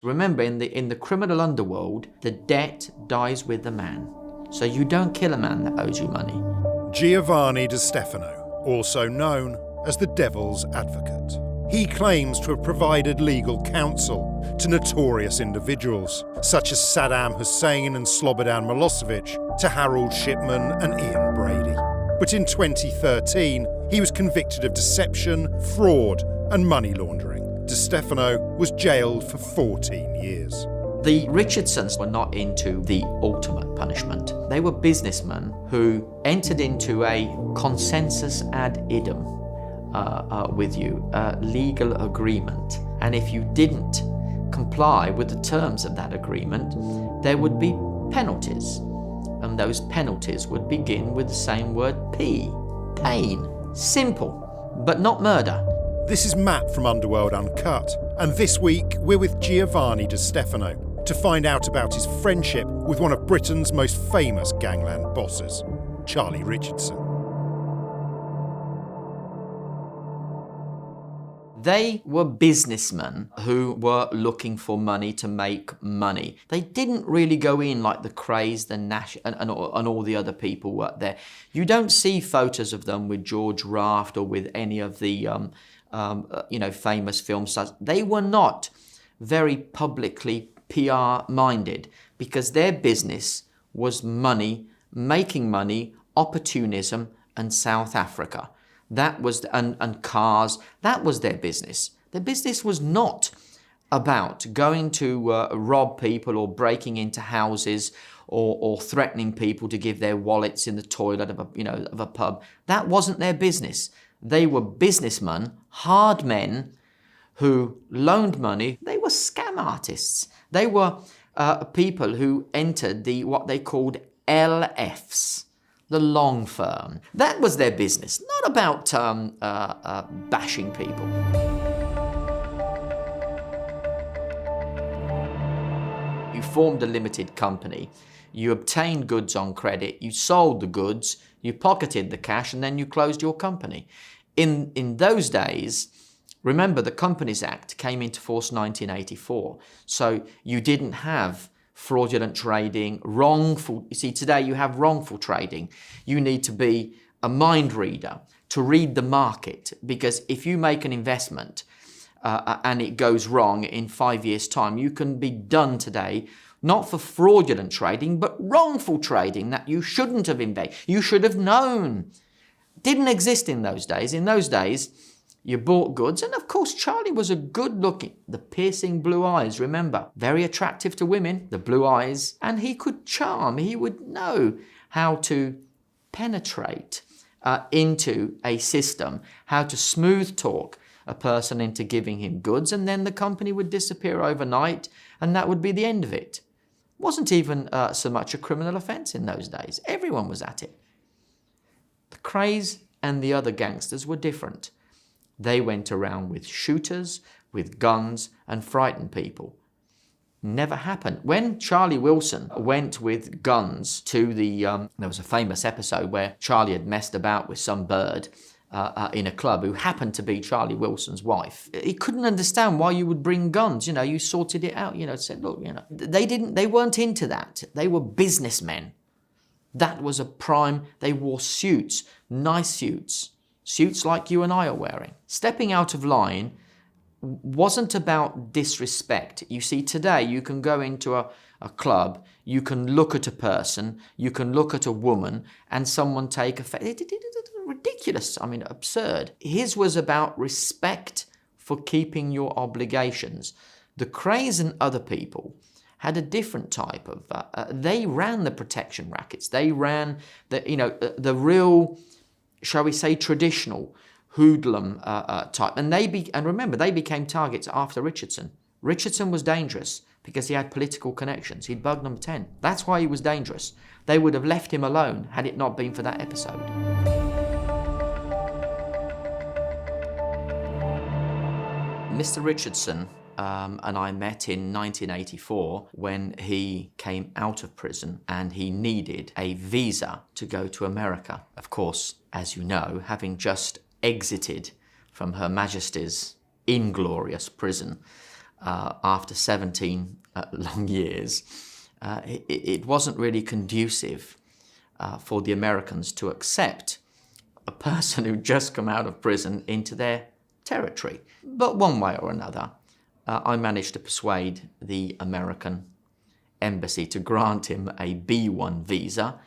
Remember, in the criminal underworld, the debt dies with the man. So you don't kill a man that owes you money. Giovanni di Stefano, also known as the Devil's Advocate. He claims to have provided legal counsel to notorious individuals, such as Saddam Hussein and Slobodan Milosevic, to Harold Shipman and Ian Brady. But in 2013, he was convicted of deception, fraud and money laundering. Di Stefano was jailed for 14 years. The Richardsons were not into the ultimate punishment. They were businessmen who entered into a consensus ad idem with you, a legal agreement. And if you didn't comply with the terms of that agreement, there would be penalties. And those penalties would begin with the same word P, pain. Simple, but not murder. This is Matt from Underworld Uncut, and this week we're with Giovanni Di Stefano to find out about his friendship with one of Britain's most famous gangland bosses, Charlie Richardson. They were businessmen who were looking for money to make money. They didn't really go in like the Krays, the Nash, and all the other people were there. You don't see photos of them with George Raft or with any of the famous film stars. They were not very publicly PR minded because their business was money, making money, opportunism, and South Africa. That was, and cars, that was their business. Their business was not about going to rob people or breaking into houses or threatening people to give their wallets in the toilet of a pub. That wasn't their business. They were businessmen, hard men who loaned money. They were scam artists. They were people who entered what they called LFs. The long firm. That was their business, not about bashing people. You formed a limited company, you obtained goods on credit, you sold the goods, you pocketed the cash, and then you closed your company. In those days, remember the Companies Act came into force 1984, so you didn't have fraudulent trading, wrongful. You see, today you have wrongful trading. You need to be a mind reader to read the market, because if you make an investment and it goes wrong in 5 years' time, you can be done today, not for fraudulent trading, but wrongful trading that you shouldn't have invested. You should have known. Didn't exist in those days. In those days, you bought goods, and of course Charlie was a good-looking, the piercing blue eyes, remember, very attractive to women, the blue eyes, and he could charm, he would know how to penetrate into a system, how to smooth talk a person into giving him goods, and then the company would disappear overnight, and that would be the end of it. Wasn't even so much a criminal offence in those days. Everyone was at it. The Krays and the other gangsters were different. They went around with shooters, with guns, and frightened people. Never happened. When Charlie Wilson went with guns to there was a famous episode where Charlie had messed about with some bird in a club who happened to be Charlie Wilson's wife. He couldn't understand why you would bring guns. You sorted it out. Said, look, they weren't into that. They were businessmen. That was a prime. They wore suits, nice suits. Suits like you and I are wearing. Stepping out of line wasn't about disrespect. You see, today you can go into a club, you can look at a person, you can look at a woman, and someone take offense. Ridiculous, absurd. His was about respect for keeping your obligations. The Krays and other people had a different type of, they ran the protection rackets. They ran the real, shall we say, traditional hoodlum type. And remember, they became targets after Richardson. Richardson was dangerous because he had political connections. He'd bugged number 10. That's why he was dangerous. They would have left him alone had it not been for that episode. Mr. Richardson and I met in 1984 when he came out of prison and he needed a visa to go to America. Of course, as you know, having just exited from Her Majesty's inglorious prison, after 17 long years, it wasn't really conducive for the Americans to accept a person who'd just come out of prison into their territory. But one way or another, I managed to persuade the American embassy to grant him a B1 visa,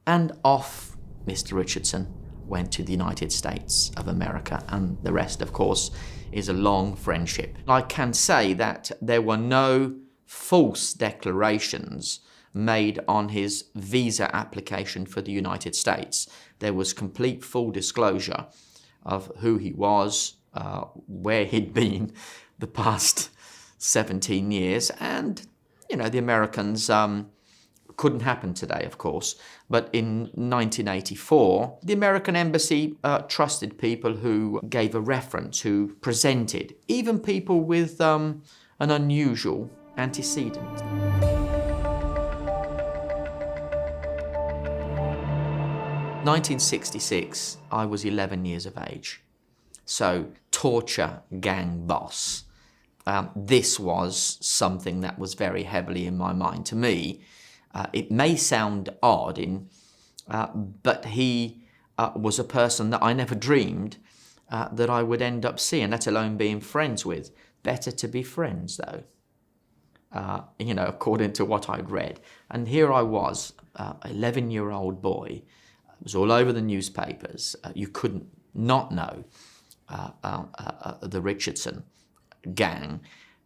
and off Mr. Richardson went to the United States of America, and the rest, of course, is a long friendship. I can say that there were no false declarations made on his visa application for the United States. There was complete full disclosure of who he was, where he'd been the past 17 years, and, you know, the Americans couldn't happen today, of course, but in 1984, the American embassy trusted people who gave a reference, who presented, even people with an unusual antecedent. In 1966, I was 11 years of age. So, torture gang boss. This was something that was very heavily in my mind. To me, it may sound odd, but he was a person that I never dreamed that I would end up seeing, let alone being friends with. Better to be friends, though, you know, according to what I'd read. And here I was, 11-year-old boy. It was all over the newspapers. You couldn't not know the Richardson gang.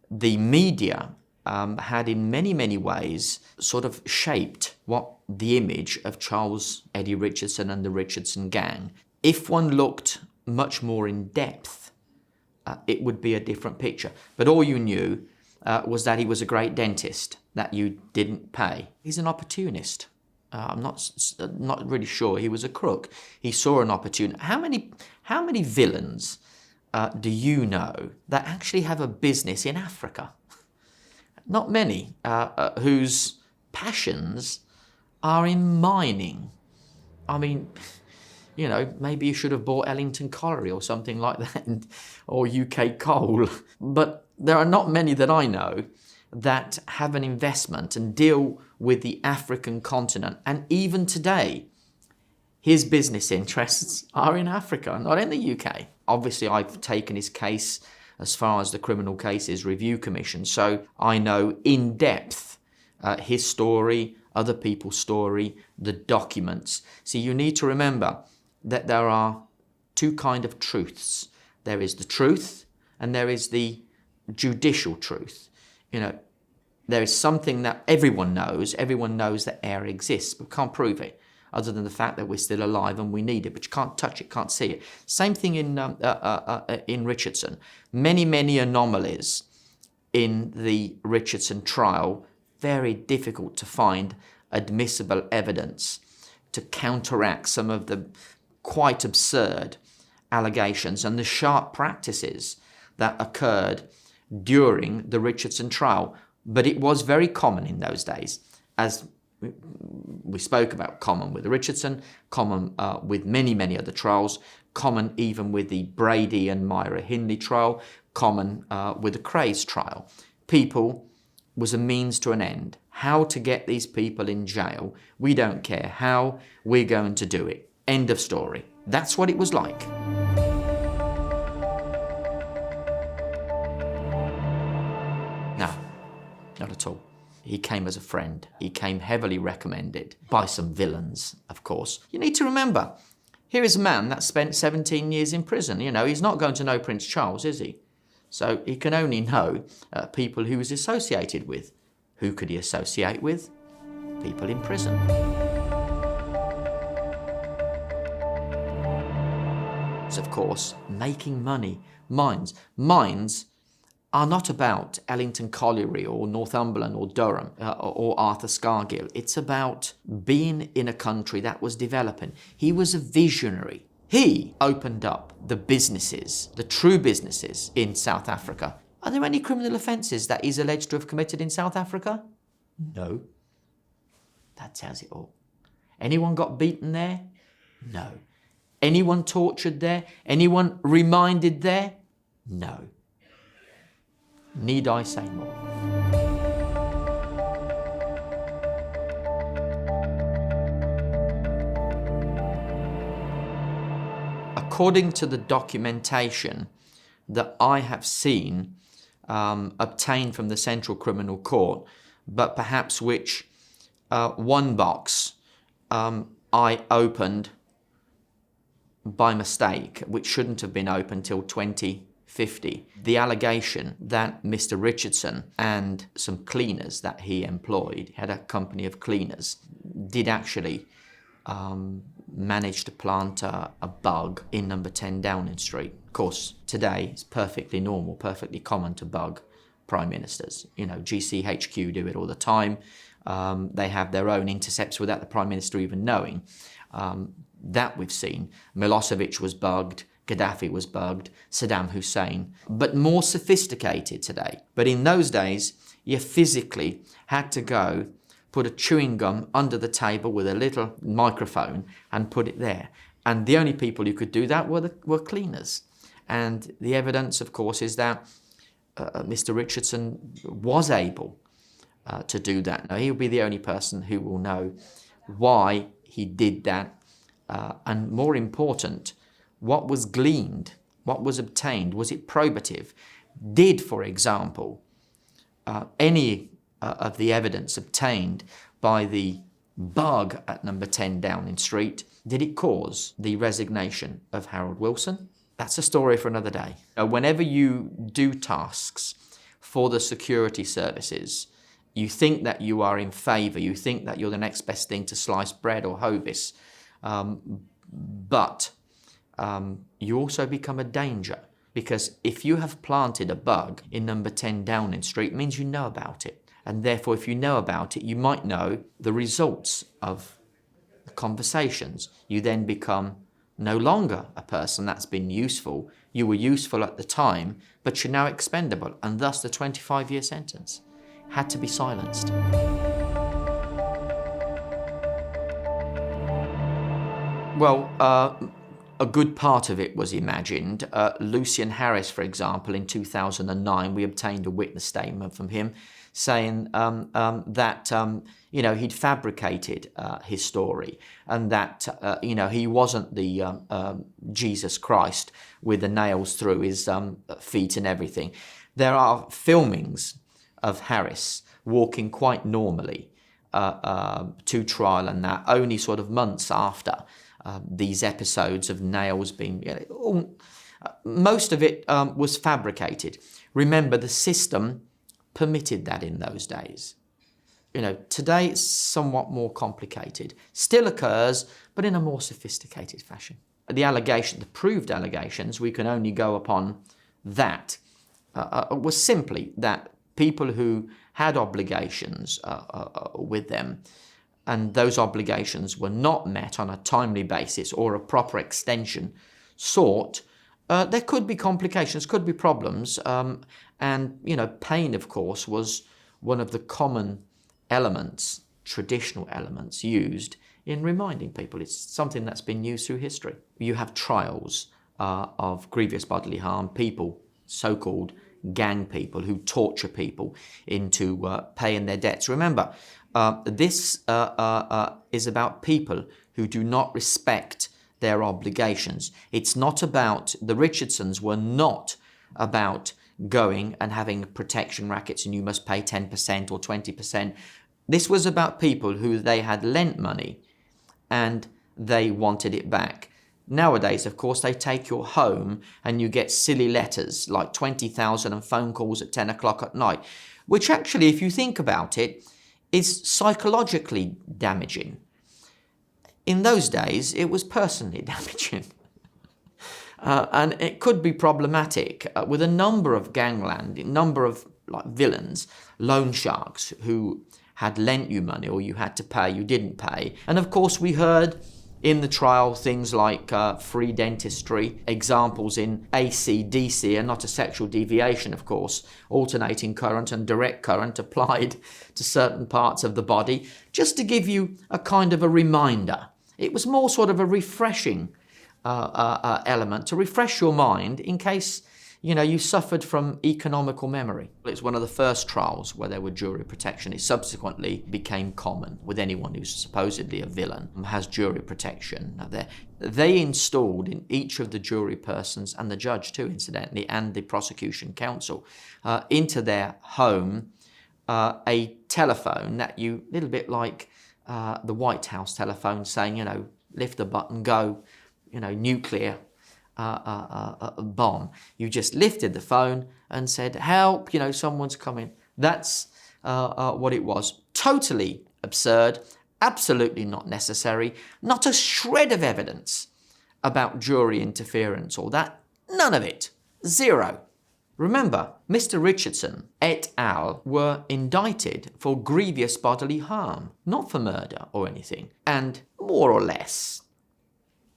The media had in many, many ways sort of shaped what the image of Charles Eddie Richardson and the Richardson gang. If one looked much more in depth, it would be a different picture. But all you knew was that he was a great dentist, that you didn't pay. He's an opportunist. I'm not really sure he was a crook. He saw an opportunity. How many villains do you know that actually have a business in Africa? Not many, whose passions are in mining. I mean, you know, maybe you should have bought Ellington Colliery or something like that, or UK Coal. But there are not many that I know that have an investment and deal with the African continent. And even today, his business interests are in Africa, not in the UK. Obviously, I've taken his case as far as the Criminal Cases Review Commission, so I know in depth his story, other people's story, the documents. See, you need to remember that there are two kinds of truths. There is the truth and there is the judicial truth. You know, there is something that everyone knows. Everyone knows that air exists, but can't prove it, other than the fact that we're still alive and we need it, but you can't touch it, can't see it. Same thing in Richardson. Many, many anomalies in the Richardson trial. Very difficult to find admissible evidence to counteract some of the quite absurd allegations and the sharp practices that occurred during the Richardson trial. But it was very common in those days, as we spoke about, common with Richardson, common with many, many other trials, common even with the Brady and Myra Hindley trial, common with the Krays trial. People was a means to an end. How to get these people in jail, we don't care how, we're going to do it. End of story. That's what it was like. No, not at all. He came as a friend. He came heavily recommended by some villains, of course. You need to remember, here is a man that spent 17 years in prison. You know, he's not going to know Prince Charles, is he? So he can only know people he was associated with. Who could he associate with? People in prison. Of course, making money. Mines. Mines are not about Ellington Colliery or Northumberland or Durham or Arthur Scargill. It's about being in a country that was developing. He was a visionary. He opened up the businesses, the true businesses in South Africa. Are there any criminal offences that he's alleged to have committed in South Africa? No. That tells it all. Anyone got beaten there? No. Anyone tortured there? Anyone reminded there? No. Need I say more? According to the documentation that I have seen obtained from the Central Criminal Court, but perhaps which one box I opened by mistake, which shouldn't have been opened till 2050. The allegation that Mr. Richardson and some cleaners that he employed, had a company of cleaners, did actually manage to plant a bug in number 10 Downing Street. Of course, today it's perfectly normal, perfectly common to bug prime ministers. You know, GCHQ do it all the time. They have their own intercepts without the prime minister even knowing. That we've seen. Milosevic was bugged, Gaddafi was bugged, Saddam Hussein, but more sophisticated today. But in those days, you physically had to go put a chewing gum under the table with a little microphone and put it there. And the only people who could do that were cleaners. And the evidence, of course, is that Mr. Richardson was able to do that. Now, he'll be the only person who will know why he did that. And more important, what was gleaned, what was obtained, was it probative? Did, for example, any of the evidence obtained by the bug at number 10 Downing Street, did it cause the resignation of Harold Wilson? That's a story for another day. Whenever you do tasks for the security services, you think that you are in favour, you think that you're the next best thing to sliced bread or Hovis, but you also become a danger, because if you have planted a bug in number 10 Downing Street, it means you know about it. And therefore, if you know about it, you might know the results of the conversations. You then become no longer a person that's been useful. You were useful at the time, but you're now expendable. And thus the 25-year sentence had to be silenced. Well, a good part of it was imagined. Lucian Harris, for example, in 2009, we obtained a witness statement from him saying that he'd fabricated his story, and that he wasn't the Jesus Christ with the nails through his feet and everything. There are filmings of Harris walking quite normally to trial, and that only sort of months after these episodes of nails being... most of it was fabricated. Remember, the system permitted that in those days. Today it's somewhat more complicated. Still occurs, but in a more sophisticated fashion. The proved allegations, we can only go upon that, was simply that people who had obligations with them, and those obligations were not met on a timely basis or a proper extension sought, there could be complications, could be problems, and pain, of course, was one of the common elements, traditional elements used in reminding people. It's something that's been used through history. You have trials of grievous bodily harm, people, so-called gang people, who torture people into paying their debts. Remember, this is about people who do not respect their obligations. It's not about, the Richardsons were not about going and having protection rackets and you must pay 10% or 20%. This was about people who they had lent money and they wanted it back. Nowadays, of course, they take your home and you get silly letters like 20,000 and phone calls at 10 o'clock at night, which actually, if you think about it, is psychologically damaging. In those days, it was personally damaging. And it could be problematic with a number of gangland, a number of villains, loan sharks who had lent you money or you had to pay, you didn't pay. And of course, we heard in the trial things like free dentistry, examples in AC, DC, and not a sexual deviation, of course, alternating current and direct current applied to certain parts of the body, just to give you a kind of a reminder. It was more sort of a refreshing element to refresh your mind in case you suffered from economical memory. It's one of the first trials where there were jury protection. It subsequently became common with anyone who's supposedly a villain has jury protection. They installed in each of the jury persons, and the judge too, incidentally, and the prosecution counsel, into their home a telephone that a little bit like the White House telephone saying, lift the button, go, nuclear bomb. You just lifted the phone and said, help, someone's coming. That's what it was. Totally absurd, absolutely not necessary, not a shred of evidence about jury interference or that. None of it. Zero. Remember, Mr. Richardson et al. Were indicted for grievous bodily harm, not for murder or anything. And more or less,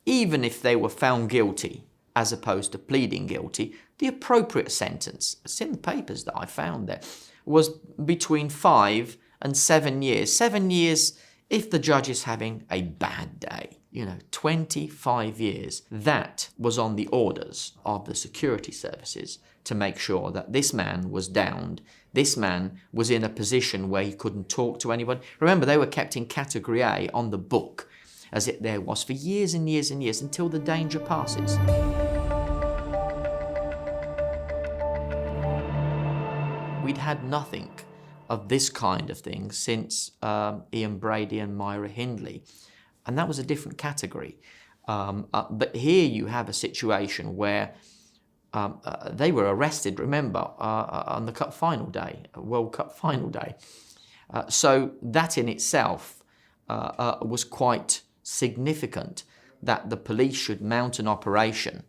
even if they were found guilty as opposed to pleading guilty, the appropriate sentence, it's in the papers that I found there, was between 5 and 7 years. 7 years if the judge is having a bad day. 25 years. That was on the orders of the security services to make sure that this man was downed. This man was in a position where he couldn't talk to anyone. Remember, they were kept in Category A on the book, as it there was for years and years and years until the danger passes. We'd had nothing of this kind of thing since Ian Brady and Myra Hindley, and that was a different category. But here you have a situation where they were arrested, remember, on the Cup final day, World Cup final day. So that in itself was quite significant, that the police should mount an operation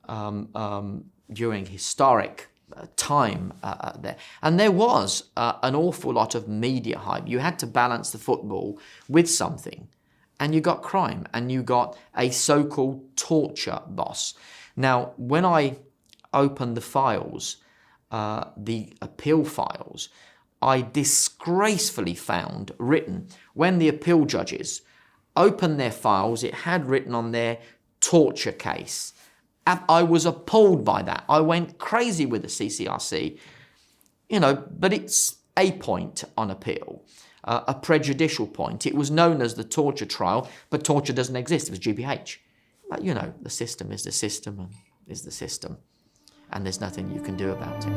during historic time there. And there was an awful lot of media hype. You had to balance the football with something. And you got crime, and you got a so-called torture boss. Now, when I opened the files, the appeal files, I disgracefully found written, when the appeal judges opened their files, it had written on there, torture case. I was appalled by that. I went crazy with the CCRC, but it's a point on appeal. A prejudicial point. It was known as the torture trial, but torture doesn't exist. It was GBH. But the system is the system and is the system. And there's nothing you can do about it.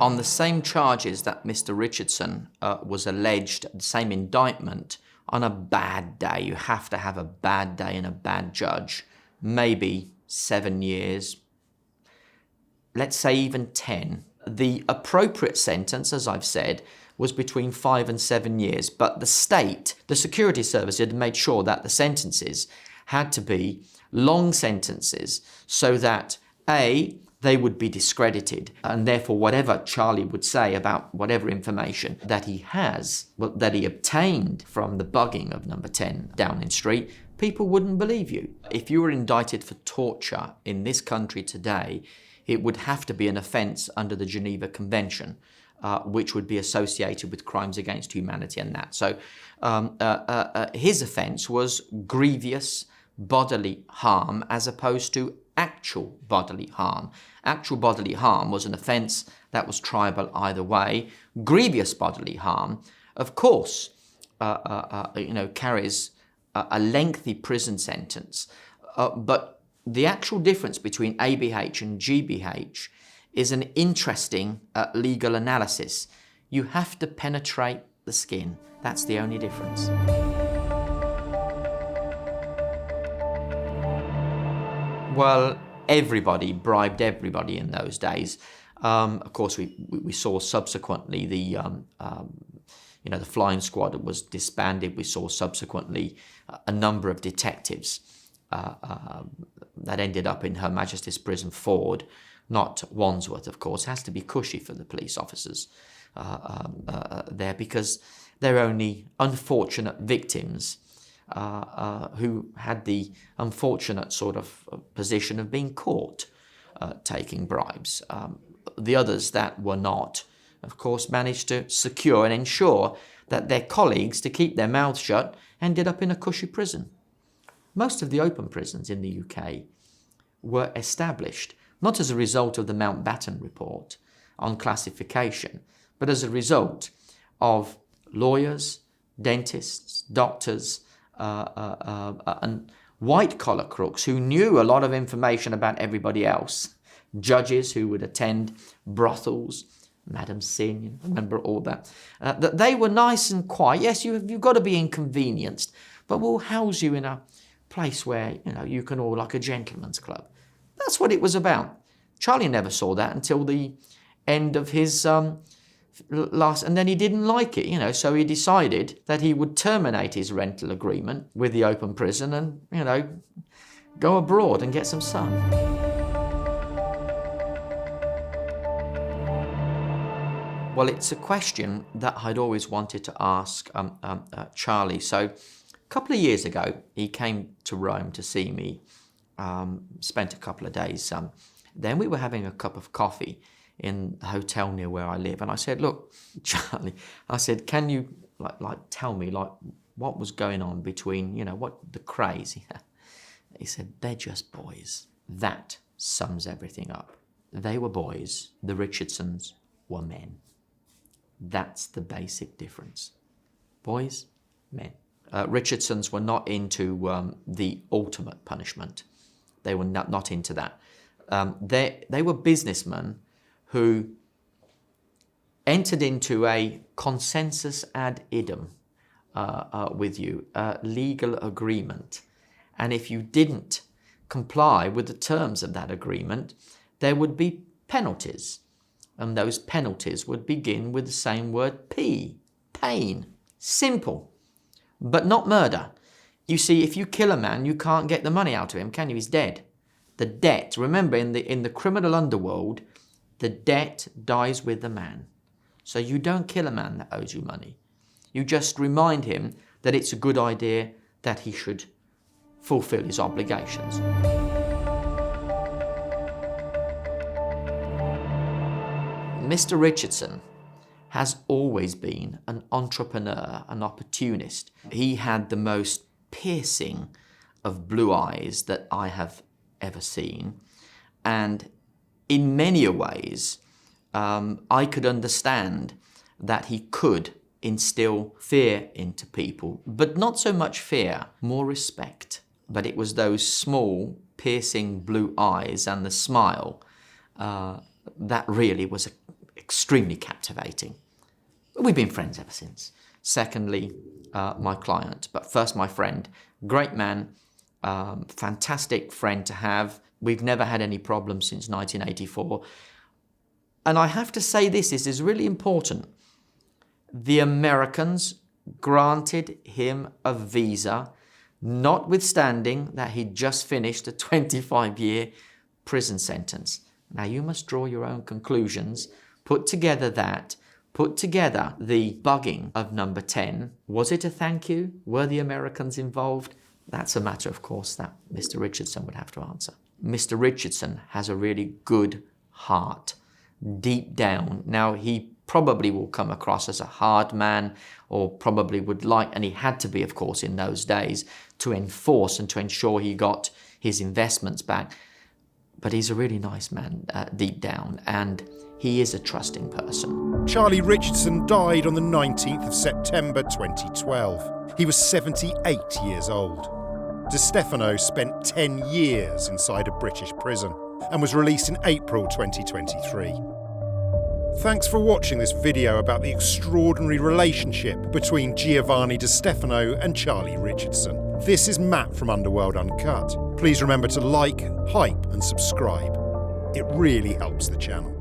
On the same charges that Mr. Richardson was alleged, the same indictment, on a bad day, you have to have a bad day and a bad judge, maybe 7 years, let's say even 10. The appropriate sentence, as I've said, was between 5 and 7 years. But the state, the security service, had made sure that the sentences had to be long sentences so that, A, they would be discredited, and therefore whatever Charlie would say about whatever information that he has, that he obtained from the bugging of number 10 Downing Street, people wouldn't believe you. If you were indicted for torture in this country today, it would have to be an offence under the Geneva Convention, which would be associated with crimes against humanity and that. So his offence was grievous bodily harm as opposed to actual bodily harm. Actual bodily harm was an offence that was triable either way. Grievous bodily harm, of course, carries a lengthy prison sentence, but the actual difference between ABH and GBH is an interesting legal analysis. You have to penetrate the skin. That's the only difference. Well, everybody bribed everybody in those days. Of course, we saw subsequently the flying squad was disbanded. We saw subsequently a number of detectives that ended up in Her Majesty's Prison Ford, not Wandsworth, of course. It has to be cushy for the police officers there, because they're only unfortunate victims who had the unfortunate sort of position of being caught taking bribes. The others that were not, of course, managed to secure and ensure that their colleagues, to keep their mouths shut, ended up in a cushy prison. Most of the open prisons in the UK were established not as a result of the Mountbatten report on classification, but as a result of lawyers, dentists, doctors, and white-collar crooks who knew a lot of information about everybody else, judges who would attend brothels, Madam Sin, you remember all that, that they were nice and quiet. Yes, you've got to be inconvenienced, but we'll house you in a place where, you can all, like a gentleman's club. That's what it was about. Charlie never saw that until the end of his last, and then he didn't like it, so he decided that he would terminate his rental agreement with the open prison and, go abroad and get some sun. Well, it's a question that I'd always wanted to ask Charlie. So a couple of years ago, he came to Rome to see me, spent a couple of days. Then we were having a cup of coffee in the hotel near where I live. And I said, look, Charlie, I said, can you tell me what was going on between, what the Krays? He said, they're just boys. That sums everything up. They were boys. The Richardsons were men. That's the basic difference. Boys, men. Richardsons were not into the ultimate punishment. They were not into that. They were businessmen who entered into a consensus ad idem with you, a legal agreement. And if you didn't comply with the terms of that agreement, there would be penalties. And those penalties would begin with the same word P, pain. Simple, but not murder. You see, if you kill a man, you can't get the money out of him, can you? He's dead. The debt, remember, in the criminal underworld, the debt dies with the man. So you don't kill a man that owes you money. You just remind him that it's a good idea that he should fulfill his obligations. Mr. Richardson has always been an entrepreneur, an opportunist. He had the most piercing of blue eyes that I have ever seen. And in many ways, I could understand that he could instill fear into people, but not so much fear, more respect. But it was those small, piercing blue eyes and the smile that really was extremely captivating. We've been friends ever since. Secondly, my client, but first my friend. Great man, fantastic friend to have. We've never had any problems since 1984. And I have to say this is really important. The Americans granted him a visa, notwithstanding that he'd just finished a 25-year prison sentence. Now you must draw your own conclusions. Put together the bugging of number 10. Was it a thank you? Were the Americans involved? That's a matter, of course, that Mr. Richardson would have to answer. Mr. Richardson has a really good heart, deep down. Now, he probably will come across as a hard man, or probably would like, and he had to be, of course, in those days, to enforce and to ensure he got his investments back. But he's a really nice man, deep down, and he is a trusting person. Charlie Richardson died on the 19th of September 2012. He was 78 years old. Di Stefano spent 10 years inside a British prison and was released in April 2023. Thanks for watching this video about the extraordinary relationship between Giovanni Di Stefano and Charlie Richardson. This is Matt from Underworld Uncut. Please remember to like, hype and subscribe. It really helps the channel.